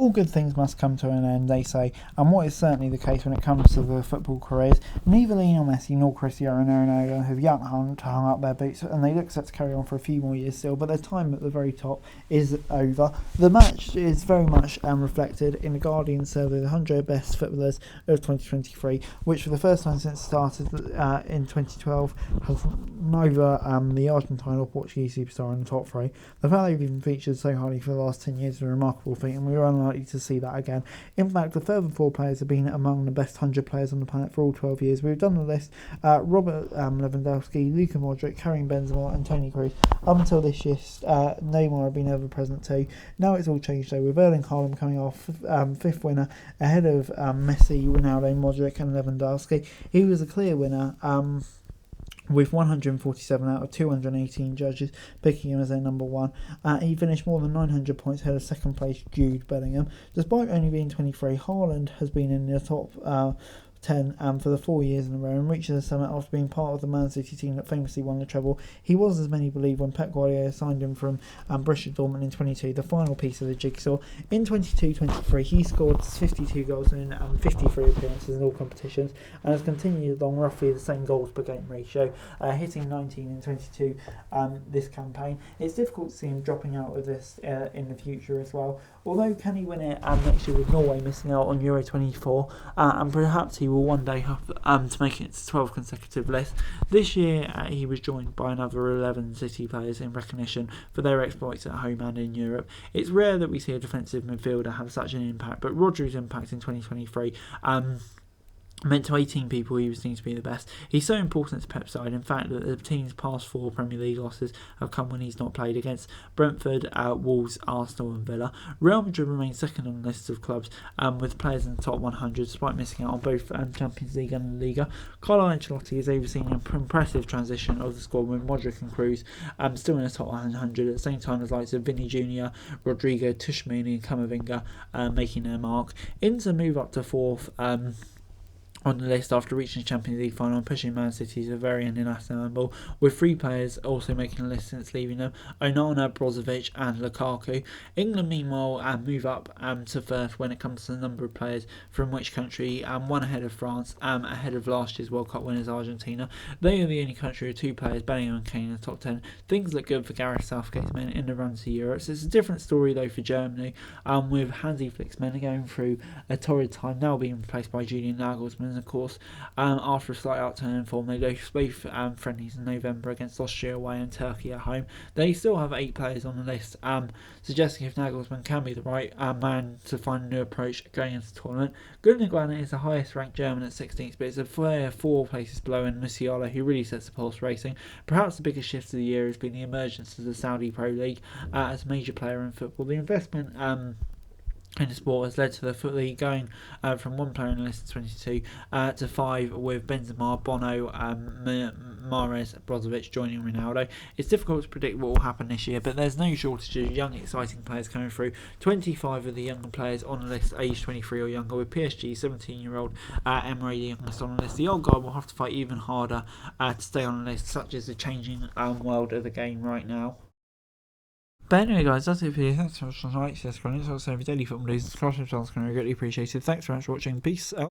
All good things must come to an end, they say, and what is certainly the case when it comes to the football careers. Neither Lionel Messi nor Cristiano Ronaldo have yet hung up their boots, and they look set to carry on for a few more years still, but their time at the very top is over. The match is very much reflected in the Guardian survey of the 100 best footballers of 2023, which for the first time since it started in 2012 has neither the Argentine or Portuguese superstar in the top three. The fact they've even featured so highly for the last 10 years is a remarkable feat, and we are unlikely to see that again. In fact, the further four players have been among the best 100 players on the planet for all 12 years. We've done the list: Robert Lewandowski, Luka Modric, Karim Benzema and Toni Kroos. Up until this year, Neymar have been ever present too. Now it's all changed though, with Erling Haaland coming off fifth winner ahead of Messi, Ronaldo, Modric and Lewandowski. He was a clear winner, with 147 out of 218 judges picking him as their number one. He finished more than 900 points ahead of second place Jude Bellingham. Despite only being 23, Haaland has been in the top 10 for the 4 years in a row and reaches the summit after being part of the Man City team that famously won the treble. He was, as many believe, when Pep Guardiola signed him from Borussia Dortmund in 22, the final piece of the jigsaw. In 22-23 he scored 52 goals in 53 appearances in all competitions and has continued along roughly the same goals per game ratio, hitting 19 in 22 this campaign. It's difficult to see him dropping out of this in the future as well, although can he win it next year with Norway missing out on Euro 24, and perhaps he will one day have to make it to 12 consecutive lists. This year he was joined by another 11 City players in recognition for their exploits at home and in Europe. It's rare that we see a defensive midfielder have such an impact, but Rodri's impact in 2023 meant to 18 people he was seen to be the best. He's so important to Pep's side, in fact, that the team's past 4 Premier League losses have come when he's not played, against Brentford, Wolves, Arsenal and Villa. Real Madrid remains second on the list of clubs with players in the top 100, despite missing out on both Champions League and La Liga. Carlo Ancelotti has overseen an impressive transition of the squad with Modric and Kroos still in the top 100, at the same time as likes of Vinny Jr., Rodrigo, Tushmini and Camavinga making their mark. Inter move up to 4th on the list after reaching the Champions League final and pushing Man City to the very end in Istanbul, with 3 players also making the list since leaving them: Onana, Brozovic and Lukaku. England meanwhile move up to 1st when it comes to the number of players from which country, one ahead of France, ahead of last year's World Cup winners Argentina. They are the only country with 2 players, Bellingham and Kane, in the top 10. Things look good for Gareth Southgate's men in the run to Europe. So it's a different story though for Germany, with Hansi Flick's men going through a torrid time, now being replaced by Julian Nagelsmann. And of course, after a slight outturn in form, they lost both friendlies in November against Austria away and Turkey at home. They still have 8 players on the list, suggesting if Nagelsmann can be the right man to find a new approach going into the tournament. Gundogan is the highest ranked German at 16th, but it's a player 4 places below in Musiala, who really sets the pulse racing. Perhaps the biggest shift of the year has been the emergence of the Saudi Pro League as a major player in football. The investment in the sport has led to the Foot League going from 1 player in the list in 22 to 5, with Benzema, Bono, Mahrez, Brozovic joining Ronaldo. It's difficult to predict what will happen this year, but there's no shortage of young, exciting players coming through. 25 of the younger players on the list aged 23 or younger, with PSG 17-year-old Emre, the youngest on the list. The old guard will have to fight even harder to stay on the list, such as the changing world of the game right now. But anyway guys, that's it for you. Thanks so much for watching. Like, subscribe, also every daily football news. Subscribe to the channel, it's going to be greatly appreciated. Thanks very much for watching. Peace out.